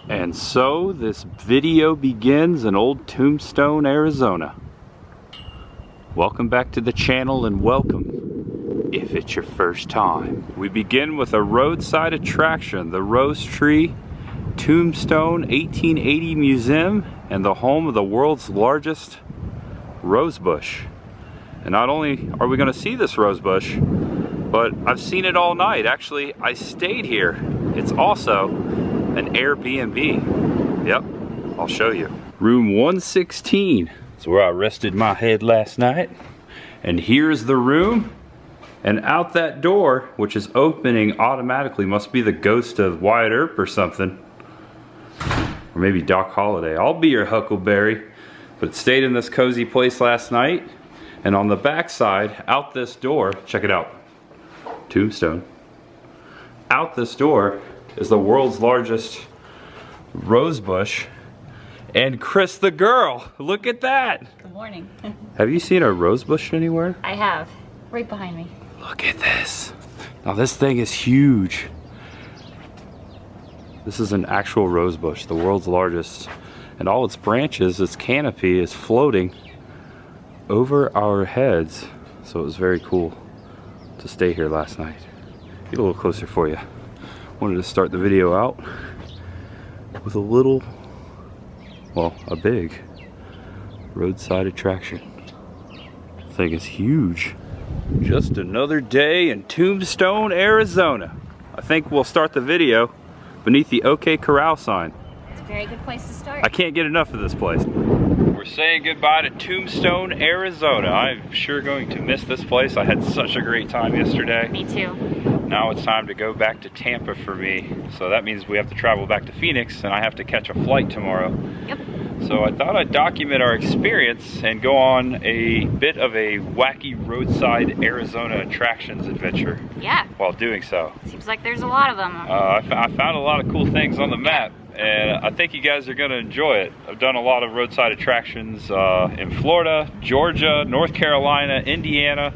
And so this video begins in old Tombstone, Arizona. Welcome back to the channel and welcome if it's your first time. We begin with a roadside attraction, the Rose Tree Tombstone 1880 Museum and the home of the world's largest rose bush. And not only are we going to see this rose bush, but I've seen it all night. Actually, I stayed here. It's also an Airbnb. Yep, I'll show you. Room 116 is where I rested my head last night. And here's the room. And out that door, which is opening automatically, must be the ghost of Wyatt Earp or something. Or maybe Doc Holliday. I'll be your Huckleberry. But stayed in this cozy place last night. And on the back side, out this door, check it out. Tombstone. Out this door is the world's largest rose bush. And Chris the girl, look at that. Good morning. Have you seen a rose bush anywhere? I have, right behind me. Look at this. Now this thing is huge. This is an actual rose bush, the world's largest. And all its branches, its canopy is floating over our heads. So it was very cool to stay here last night. Get a little closer for you. Wanted to start the video out with a little, well, a big roadside attraction. This thing is huge. Just another day in Tombstone, Arizona. I think we'll start the video beneath the OK Corral sign. It's a very good place to start. I can't get enough of this place. We're saying goodbye to Tombstone, Arizona. I'm sure going to miss this place. I had such a great time yesterday. Me too. Now it's time to go back to Tampa for me. So that means we have to travel back to Phoenix and I have to catch a flight tomorrow. Yep. So I thought I'd document our experience and go on a bit of a wacky roadside Arizona attractions adventure. Yeah. While doing so. Seems like there's a lot of them. I found a lot of cool things on the map. And I think you guys are going to enjoy it. I've done a lot of roadside attractions in Florida, Georgia, North Carolina, Indiana,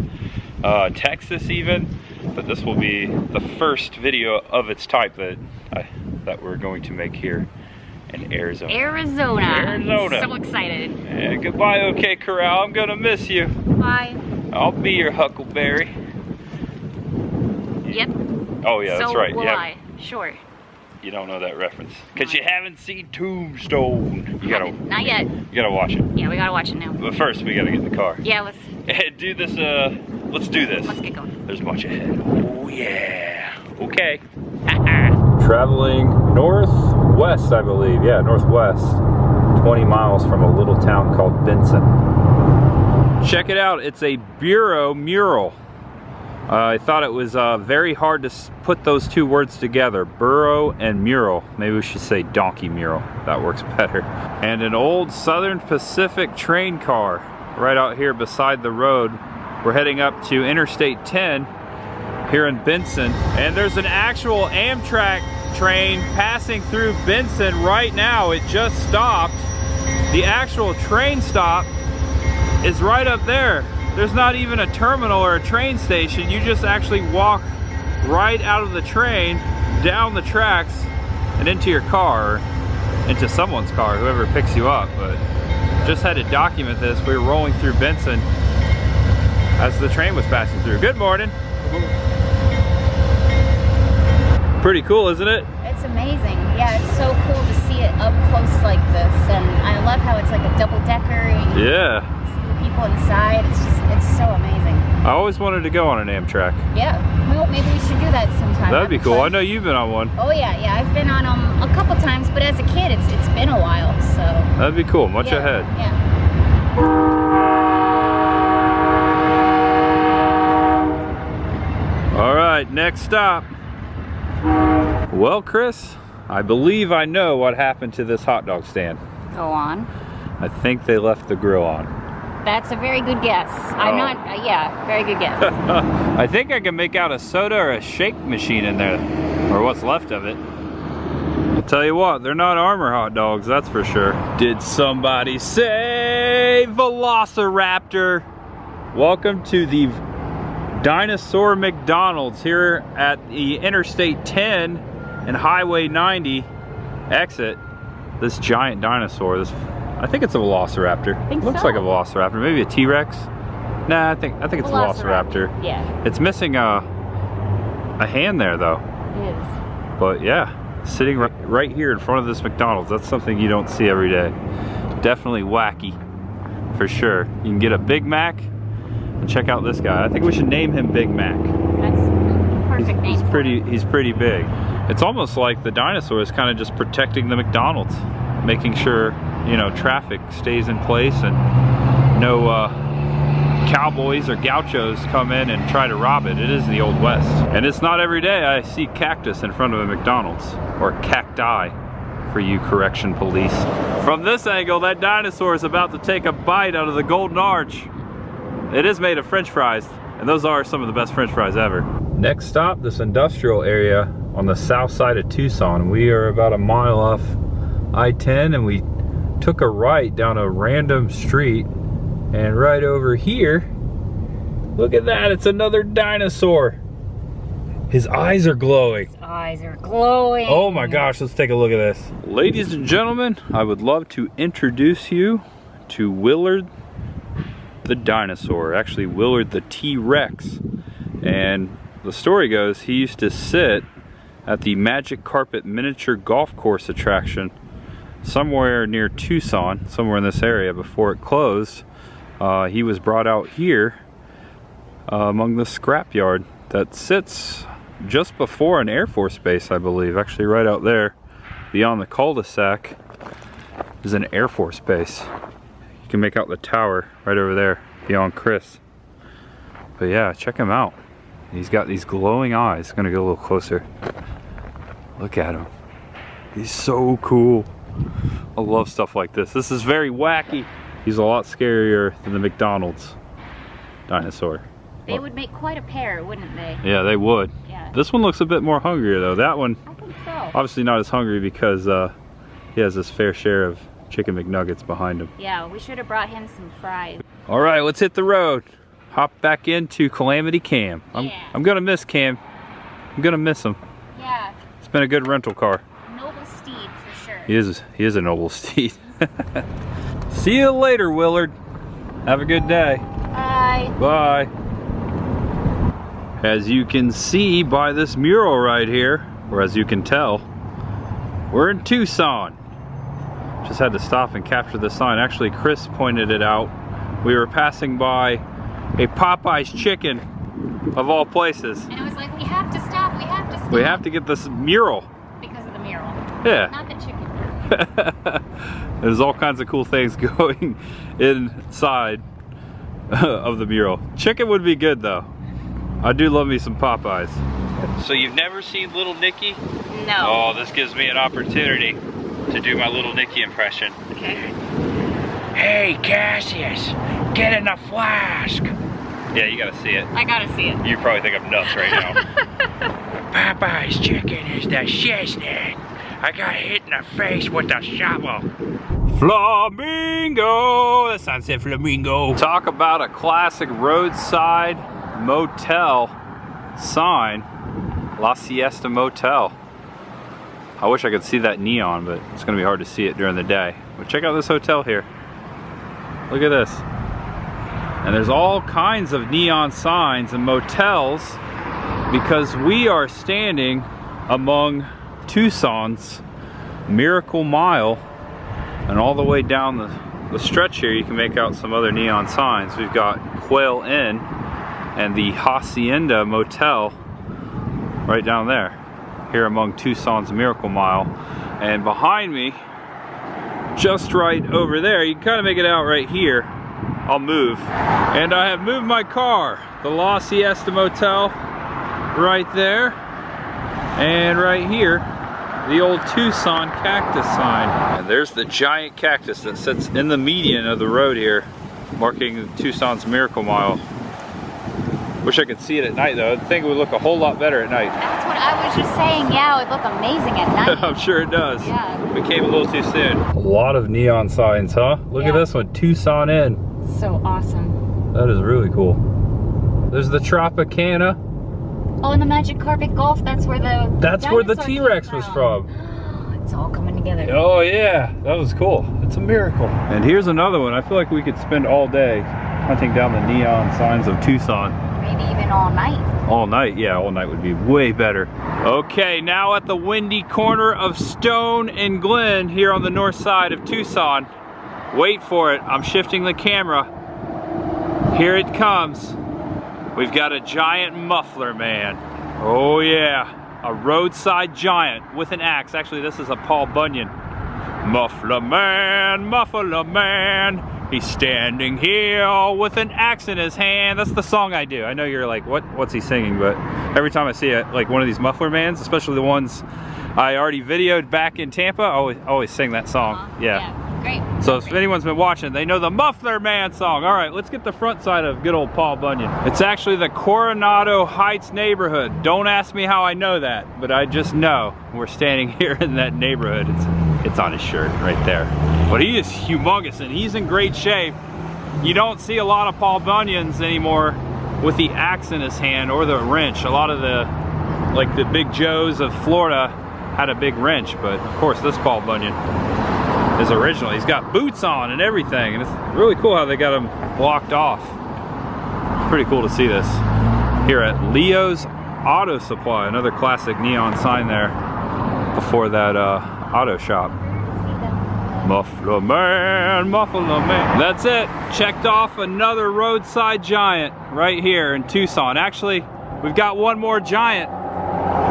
Texas even. But this will be the first video of its type that we're going to make here in Arizona. Arizona. So excited. And goodbye, OK Corral. I'm going to miss you. Bye. I'll be your Huckleberry. Yep. Oh yeah, that's right. So will Yeah. I. Sure. You don't know that reference because you haven't seen Tombstone. You gotta, not yet. You gotta watch it. Yeah, we gotta watch it now. But first, we gotta get in the car. Yeah, let's do this. Let's do this. Let's get going. There's much ahead. Oh yeah. Okay. Traveling northwest, I believe. Yeah, northwest. 20 miles from a little town called Benson. Check it out. It's a bureau mural. I thought it was very hard to put those two words together, burro and mural. Maybe we should say donkey mural. That works better. And an old Southern Pacific train car right out here beside the road. We're heading up to Interstate 10 here in Benson. And there's an actual Amtrak train passing through Benson right now. It just stopped. The actual train stop is right up there. There's not even a terminal or a train station. You just actually walk right out of the train, down the tracks, and into your car, or into someone's car, whoever picks you up. But just had to document this. We were rolling through Benson as the train was passing through. Good morning. Pretty cool, isn't it? It's amazing. Yeah, it's so cool to see it up close like this. And I love how it's like a double-decker. Yeah. People inside, it's so amazing. I always wanted to go on an Amtrak. Yeah, well, maybe we should do that sometime. That'd be cool. I know you've been on one. Oh yeah, I've been on them a couple times, but as a kid, it's been a while, so. That'd be cool. Much ahead. Yeah. All right, next stop. Well, Chris, I believe I know what happened to this hot dog stand. Go on. I think they left the grill on. That's a very good guess. I'm not, yeah, very good guess. I think I can make out a soda or a shake machine in there, or what's left of it. I'll tell you what, they're not Armor hot dogs, that's for sure. Did somebody say Velociraptor? Welcome to the Dinosaur McDonald's here at the Interstate 10 and Highway 90 exit this giant dinosaur. This, I think it's a velociraptor. I think Looks so. like a velociraptor, maybe a T-Rex. Nah, I think it's a velociraptor. Yeah, It's missing a hand there though. it is. But yeah, sitting right here in front of this McDonald's. That's something you don't see every day. Definitely wacky, for sure. You can get a Big Mac and check out this guy. I think we should name him Big Mac. That's a perfect name. He's pretty big. It's almost like the dinosaur is kind of just protecting the McDonald's, making sure, you know, traffic stays in place and no cowboys or gauchos come in and try to rob it. It is the Old West. And it's not every day I see cactus in front of a McDonald's, or cacti for you correction police. From this angle, that dinosaur is about to take a bite out of the Golden Arch. It is made of French fries, and those are some of the best French fries ever. Next stop, this industrial area on the south side of Tucson. We are about a mile off I-10, and we took a right down a random street. And right over here, look at that, it's another dinosaur. His eyes are glowing. His eyes are glowing. Oh my gosh, let's take a look at this. Ladies and gentlemen, I would love to introduce you to Willard the dinosaur. Actually, Willard the T-Rex. And the story goes, he used to sit at the Magic Carpet miniature golf course attraction somewhere near Tucson, somewhere in this area before it closed. He was brought out here among the scrapyard that sits just before an Air Force base, I believe. Actually, right out there beyond the cul-de-sac is an Air Force base. You can make out the tower right over there beyond Chris. But yeah, check him out. He's got these glowing eyes. Gonna get a little closer. Look at him. He's so cool. I love stuff like this. This is very wacky. He's a lot scarier than the McDonald's dinosaur. They would make quite a pair, wouldn't they? Yeah, they would. Yeah. This one looks a bit more hungrier though. That one, I think so. obviously not as hungry because he has his fair share of chicken McNuggets behind him. Yeah, we should have brought him some fries. All right, let's hit the road. Hop back into Calamity Cam. I'm gonna miss Cam. I'm gonna miss him. Yeah. It's been a good rental car. Noble steed for sure. He is a noble steed. See you later, Willard. Have a good day. Bye. Bye. As you can see by this mural right here, or as you can tell, we're in Tucson. Just had to stop and capture the sign. Actually, Chris pointed it out. We were passing by a Popeye's chicken, of all places. And it was like, we have to stop, we have to stop. We have to get this mural. Because of the mural. Yeah. Not the chicken. There's all kinds of cool things going inside of the mural. Chicken would be good though. I do love me some Popeyes. So you've never seen Little Nicky? No. Oh, this gives me an opportunity to do my Little Nicky impression. Okay. Hey Cassius, get in the flask. Yeah, you gotta see it. I gotta see it. You probably think I'm nuts right now. Popeye's chicken is the shiznit. I got hit in the face with a shovel. Flamingo! That sounds like flamingo. Talk about a classic roadside motel sign. La Siesta Motel. I wish I could see that neon, but it's gonna be hard to see it during the day. But check out this hotel here. Look at this. And there's all kinds of neon signs and motels because we are standing among Tucson's Miracle Mile, and all the way down the stretch here you can make out some other neon signs. We've got Quail Inn and the Hacienda Motel right down there, here among Tucson's Miracle Mile. And behind me, just right over there, you can kind of make it out right here. I'll move. And I have moved my car. The La Siesta Motel right there. And right here, the old Tucson cactus sign. And there's the giant cactus that sits in the median of the road here, marking Tucson's Miracle Mile. Wish I could see it at night though. I think it would look a whole lot better at night. That's what I was just saying. Yeah, it would look amazing at night. I'm sure it does. Yeah. We came a little too soon. A lot of neon signs, huh? Look at this one, Tucson Inn. So awesome. That is really cool. There's the Tropicana. Oh, and the Magic Carpet Golf, that's where the T-Rex was from. It's all coming together. Oh yeah, that was cool. It's a miracle. And here's another one. I feel like we could spend all day hunting down the neon signs of Tucson. Maybe even all night. All night? Yeah, all night would be way better. Okay, now at the windy corner of Stone and Glen here on the north side of Tucson. Wait for it, I'm shifting the camera. Here it comes. We've got a giant muffler man. Oh yeah, a roadside giant with an axe. Actually, this is a Paul Bunyan. Muffler man, he's standing here with an axe in his hand. That's the song I do. I know you're like, what's he singing? But every time I see it, like one of these muffler mans, especially the ones I already videoed back in Tampa, I always sing that song. Yeah. Great. So if anyone's been watching, they know the Muffler Man song. All right, let's get the front side of good old Paul Bunyan. It's actually the Coronado Heights neighborhood. Don't ask me how I know that, but I just know we're standing here in that neighborhood. It's on his shirt right there. But he is humongous and he's in great shape. You don't see a lot of Paul Bunyans anymore with the axe in his hand or the wrench. A lot of the Big Joes of Florida had a big wrench, but of course this Paul Bunyan is original. He's got boots on and everything, and it's really cool how they got him blocked off. It's pretty cool to see this here at Leo's Auto Supply, another classic neon sign there before that auto shop. Muffler man, muffler man. That's it. Checked off another roadside giant right here in Tucson. Actually, we've got one more giant.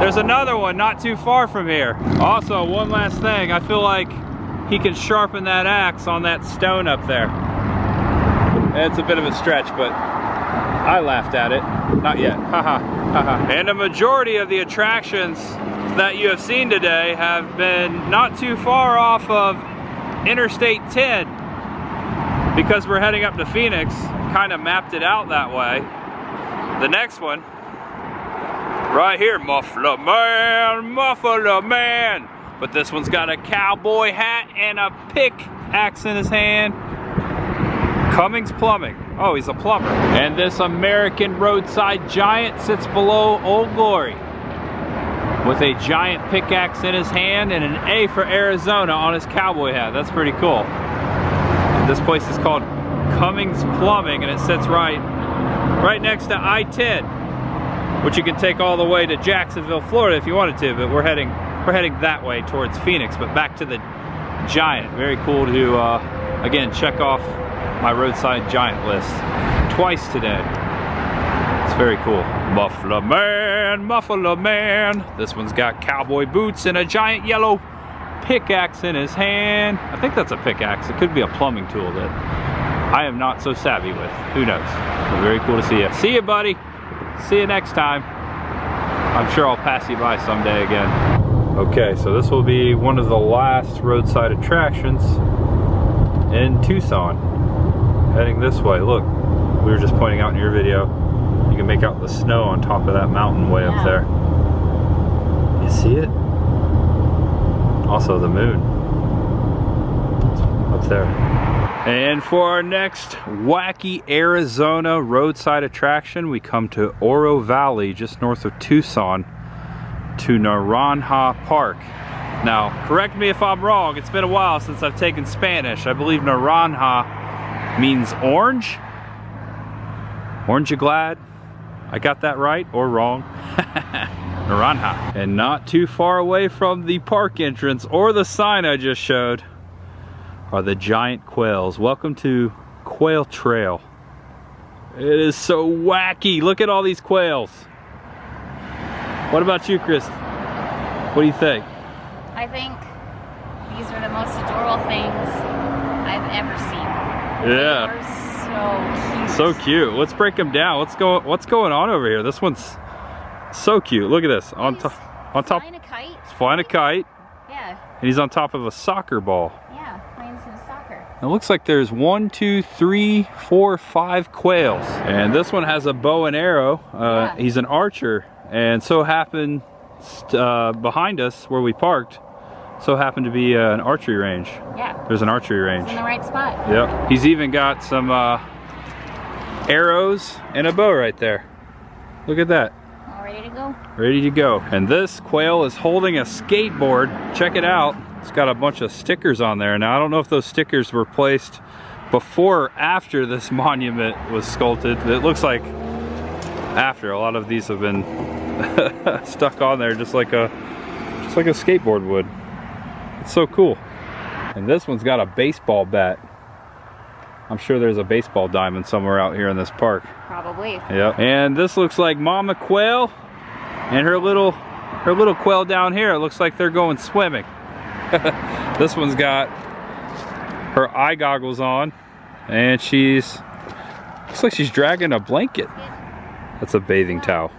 There's another one not too far from here. Also, one last thing. I feel like he can sharpen that axe on that stone up there. It's a bit of a stretch, but I laughed at it. Not yet. Haha. Haha. And a majority of the attractions that you have seen today have been not too far off of Interstate 10. Because we're heading up to Phoenix, kind of mapped it out that way. The next one, right here, Muffler Man. But this one's got a cowboy hat and a pickaxe in his hand. Cummings Plumbing. Oh, he's a plumber. And this American roadside giant sits below Old Glory with a giant pickaxe in his hand and an A for Arizona on his cowboy hat. That's pretty cool. And this place is called Cummings Plumbing, and it sits right next to I-10, which you can take all the way to Jacksonville, Florida if you wanted to, but we're heading that way towards Phoenix. But back to the giant. Very cool to again check off my roadside giant list twice today. It's very cool. Muffler man. This one's got cowboy boots and a giant yellow pickaxe in his hand. I think that's a pickaxe. It could be a plumbing tool that I am not so savvy with. Who knows? But very cool to see you. See you, buddy. See you next time. I'm sure I'll pass you by someday again. Okay, so this will be one of the last roadside attractions in Tucson. Heading this way. Look, we were just pointing out in your video, you can make out the snow on top of that mountain way up there. You see it? Also the moon. It's up there. And for our next Wacky, Arizona roadside attraction, we come to Oro Valley, just north of Tucson, to Naranja Park. Now, correct me if I'm wrong, it's been a while since I've taken Spanish. I believe Naranja means orange. Aren't you glad I got that right or wrong? Naranja. And not too far away from the park entrance or the sign I just showed are the giant quails. Welcome to Quail Trail. It is so wacky. Look at all these quails. What about you, Chris? What do you think? I think these are the most adorable things I've ever seen. Yeah. They are so cute. So cute. Let's break them down. What's going on over here? This one's so cute. Look at this. On top. Flying a kite. He's flying a kite. Yeah. And he's on top of a soccer ball. Yeah, playing some soccer. It looks like there's 1, 2, 3, 4, 5 quails. And this one has a bow and arrow. Yeah. He's an archer. And so happened behind us where we parked, so happened to be an archery range. Yeah. There's an archery range. It's in the right spot. Yep. He's even got some arrows and a bow right there. Look at that. All ready to go. Ready to go. And this quail is holding a skateboard. Check it out. It's got a bunch of stickers on there. Now I don't know if those stickers were placed before or after this monument was sculpted. It looks like after. A lot of these have been stuck on there just like a skateboard would. It's so cool. And this one's got a baseball bat. I'm sure there's a baseball diamond somewhere out here in this park. Probably. Yeah. And this looks like Mama Quail and her little quail down here. It looks like they're going swimming. This one's got her eye goggles on, and looks like she's dragging a blanket. That's a bathing towel.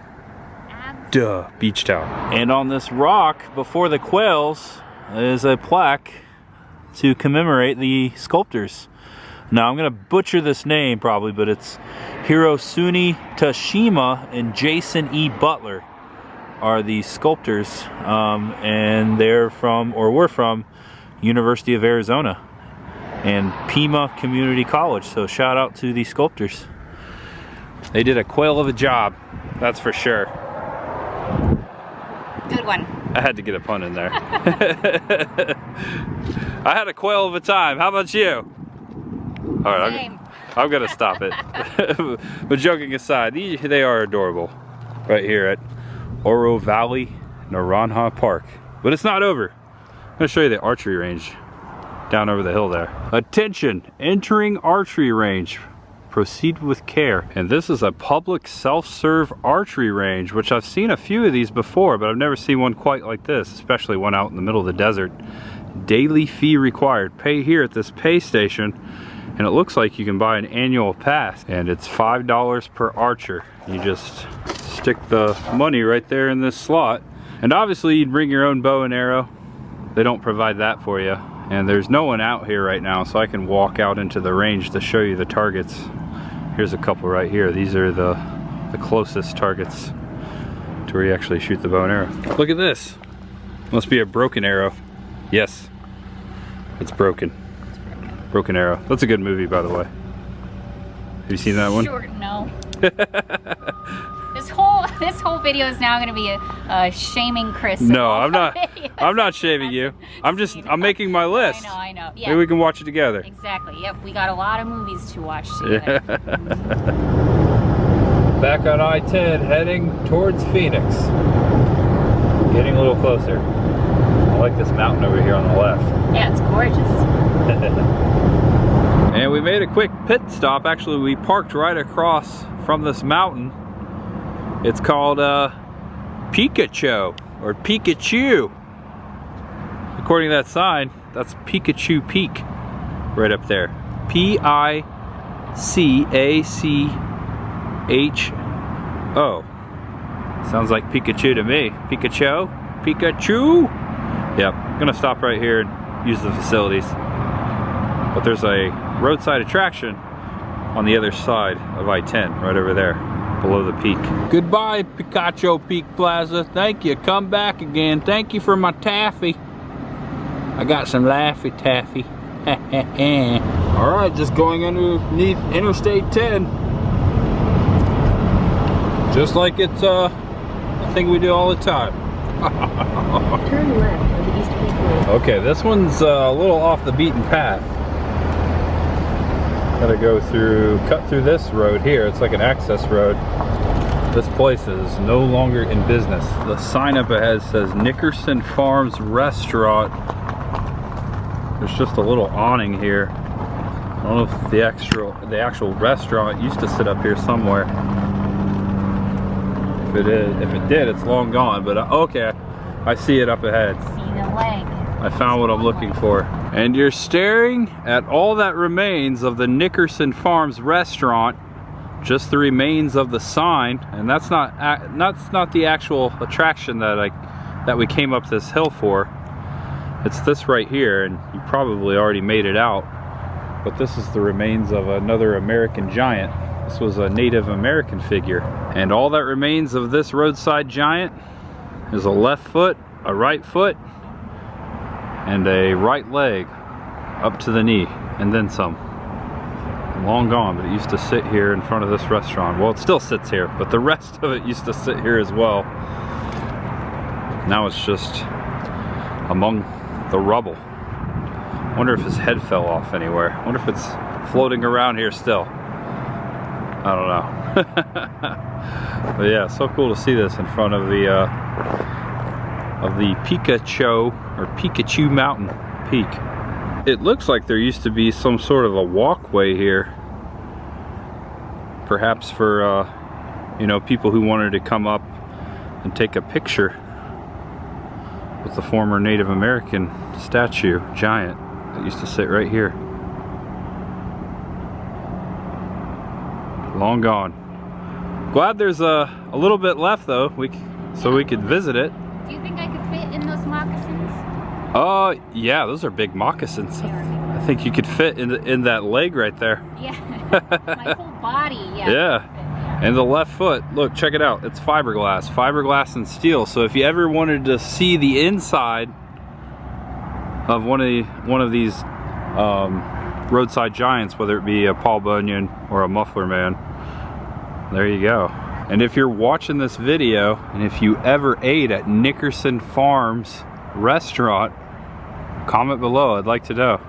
Duh, beach towel. And on this rock before the quails is a plaque to commemorate the sculptors. Now I'm gonna butcher this name probably, but it's Hirosune Tashima and Jason E. Butler are the sculptors, and they're from, or were from, University of Arizona and Pima Community College. So shout out to the sculptors. They did a quail of a job, that's for sure. Good one. I had to get a pun in there. I had a quail of a time. How about you? All right, I'm gonna stop it. But joking aside, they are adorable. Right here at Oro Valley, Naranja Park. But it's not over. I'm gonna show you the archery range down over the hill there. Attention, entering archery range. Proceed with care. And this is a public self-serve archery range, which I've seen a few of these before, but I've never seen one quite like this, especially one out in the middle of the desert. Daily fee required. Pay here at this pay station, and it looks like you can buy an annual pass, and it's $5 per archer. You just stick the money right there in this slot, and obviously you'd bring your own bow and arrow. They don't provide that for you, and there's no one out here right now, so I can walk out into the range to show you the targets. Here's a couple right here. These are the closest targets to where you actually shoot the bow and arrow. Look at this. Must be a broken arrow. Yes, it's broken. Broken Arrow. That's a good movie, by the way. Have you seen that one? Sure, no. This whole video is now going to be a shaming Chris. No, I'm not. I'm not shaming you. I'm making my list. I know. Yeah. Maybe we can watch it together. Exactly. Yep. We got a lot of movies to watch together. Back on I-10, heading towards Phoenix. Getting a little closer. I like this mountain over here on the left. Yeah, it's gorgeous. And we made a quick pit stop. Actually, we parked right across from this mountain. It's called Picacho, or Pikachu. According to that sign, that's Picacho Peak right up there. P-I-C-A-C-H-O. Sounds like Pikachu to me. Picacho? Pikachu? Yep, I'm gonna stop right here and use the facilities. But there's a roadside attraction on the other side of I-10, right over there, below the peak. Goodbye, Picacho Peak Plaza. Thank you. Come back again. Thank you for my taffy. I got some Laffy Taffy. All right, just going underneath Interstate 10. Just like it's a thing we do all the time. Turn left on the East Peak Road. Okay, this one's a little off the beaten path. Gotta go through, cut through this road here. It's like an access road. This place is no longer in business. The sign up ahead says Nickerson Farms Restaurant. There's just a little awning here. I don't know if the actual restaurant used to sit up here somewhere. If it did, it's long gone. But okay, I see it up ahead. See the leg. I found what I'm looking for. And you're staring at all that remains of the Nickerson Farms restaurant, just the remains of the sign, and that's not the actual attraction that we came up this hill for. It's this right here, and you probably already made it out. But this is the remains of another American giant. This was a Native American figure. And all that remains of this roadside giant is a left foot, a right foot, and a right leg up to the knee, and then some. Long gone, but it used to sit here in front of this restaurant. Well, it still sits here, but the rest of it used to sit here as well. Now it's just among the rubble. Wonder if his head fell off anywhere. Wonder if it's floating around here still. I don't know. But yeah, so cool to see this in front of the Picacho Mountain Peak. It looks like there used to be some sort of a walkway here, perhaps for you know, people who wanted to come up and take a picture with the former Native American statue, giant, that used to sit right here. Long gone. Glad there's a little bit left though, so we could visit it. Do you think I could fit in those moccasins? Yeah, those are big moccasins. I think you could fit in that leg right there. Yeah, my whole body. Yeah. Yeah, and the left foot. Look, check it out. It's fiberglass and steel. So if you ever wanted to see the inside of one of these roadside giants, whether it be a Paul Bunyan or a Muffler Man, there you go. And if you're watching this video and if you ever ate at Nickerson Farms restaurant, comment below. I'd like to know.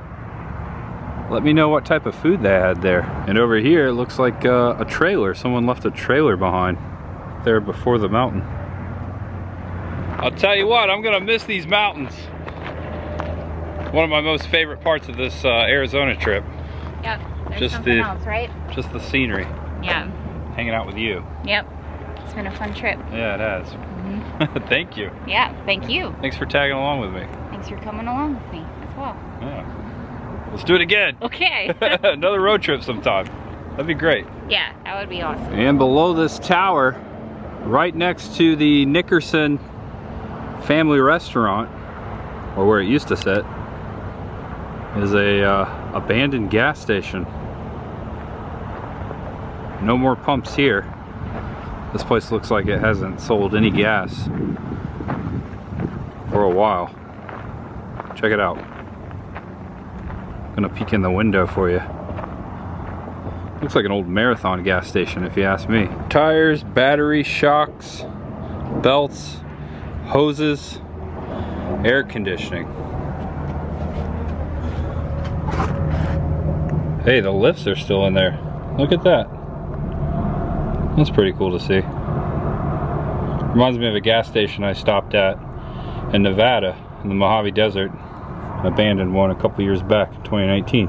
Let me know what type of food they had there. And over here it looks like a trailer. Someone left a trailer behind there before the mountain. I'll tell you what, I'm gonna miss these mountains. One of my most favorite parts of this Arizona trip. Yep. There's just something else, right? Just the scenery. Yeah. Hanging out with you. Yep. It's been a fun trip. Yeah, it has. Mm-hmm. Thank you. Yeah, thank you. Thanks for tagging along with me. Thanks for coming along with me as well. Yeah. Let's do it again. Okay. Another road trip sometime. That'd be great. Yeah, that would be awesome. And below this tower, right next to the Nickerson family restaurant, or where it used to sit, is a abandoned gas station. No more pumps here. This place looks like it hasn't sold any gas for a while. Check it out. I'm gonna peek in the window for you. Looks like an old Marathon gas station if you ask me. Tires, battery, shocks, belts, hoses, air conditioning. Hey, the lifts are still in there. Look at that. That's pretty cool to see. Reminds me of a gas station I stopped at in Nevada in the Mojave Desert. An abandoned one a couple years back in 2019.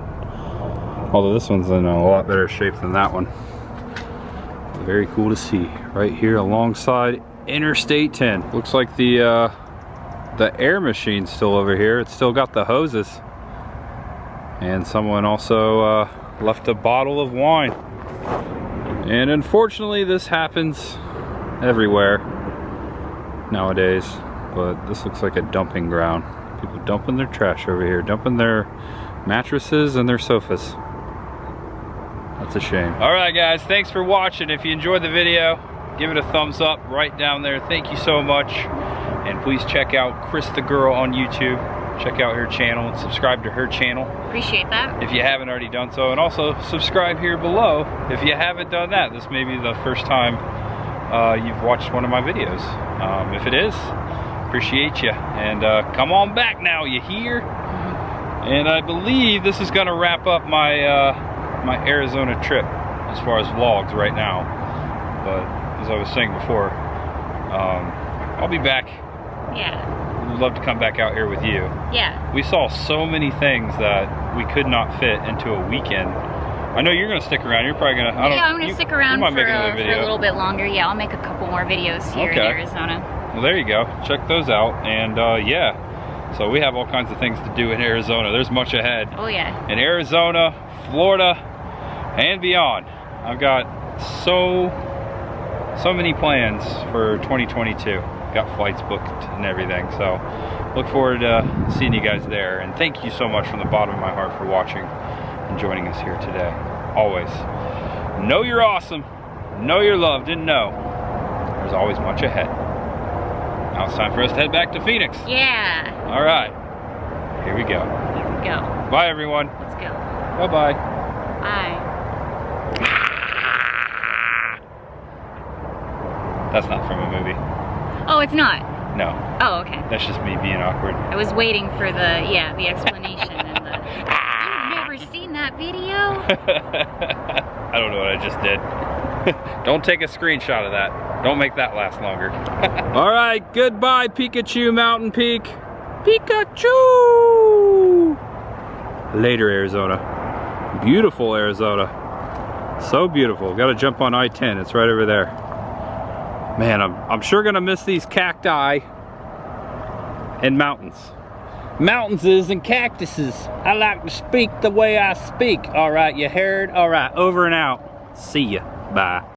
Although this one's in a lot better shape than that one. Very cool to see. Right here alongside Interstate 10. Looks like the air machine's still over here. It's still got the hoses. And someone also left a bottle of wine. And unfortunately this happens everywhere nowadays, but this looks like a dumping ground. People dumping their trash over here, dumping their mattresses and their sofas. That's a shame. Alright guys, thanks for watching. If you enjoyed the video, give it a thumbs up right down there. Thank you so much. And please check out Chris the Girl on YouTube. Check out her channel and subscribe to her channel. Appreciate that. If you haven't already done so. And also subscribe here below if you haven't done that. This may be the first time you've watched one of my videos. If it is, appreciate you. And come on back now, you hear? And I believe this is gonna wrap up my my Arizona trip as far as vlogs right now. But as I was saying before, I'll be back. Yeah. We'd love to come back out here with you. Yeah. We saw so many things that we could not fit into a weekend. I know you're gonna stick around. You're probably gonna. I'm gonna stick around for a little bit longer. Yeah, I'll make a couple more videos here in Arizona. Well, there you go. Check those out. And yeah, so we have all kinds of things to do in Arizona. There's much ahead. Oh yeah. In Arizona, Florida, and beyond. I've got so many plans for 2022. Got flights booked and everything, so look forward to seeing you guys there. And thank you so much from the bottom of my heart for watching and joining us here today. Always know you're awesome, know you're loved, and know there's always much ahead. Now it's time for us to head back to Phoenix. Yeah. All right, here we go. Here we go. Bye everyone. Let's go. Bye-bye. Bye. That's not from a movie. Oh, it's not? No. Oh, okay. That's just me being awkward. I was waiting for the explanation and the... You've never seen that video? I don't know what I just did. Don't take a screenshot of that. Don't make that last longer. All right, goodbye, Picacho Mountain Peak. Picacho! Later, Arizona. Beautiful Arizona. So beautiful. Got to jump on I-10. It's right over there. Man, I'm sure gonna miss these cacti and mountains. Mountains and cactuses. I like to speak the way I speak. All right, you heard? All right, over and out. See ya. Bye.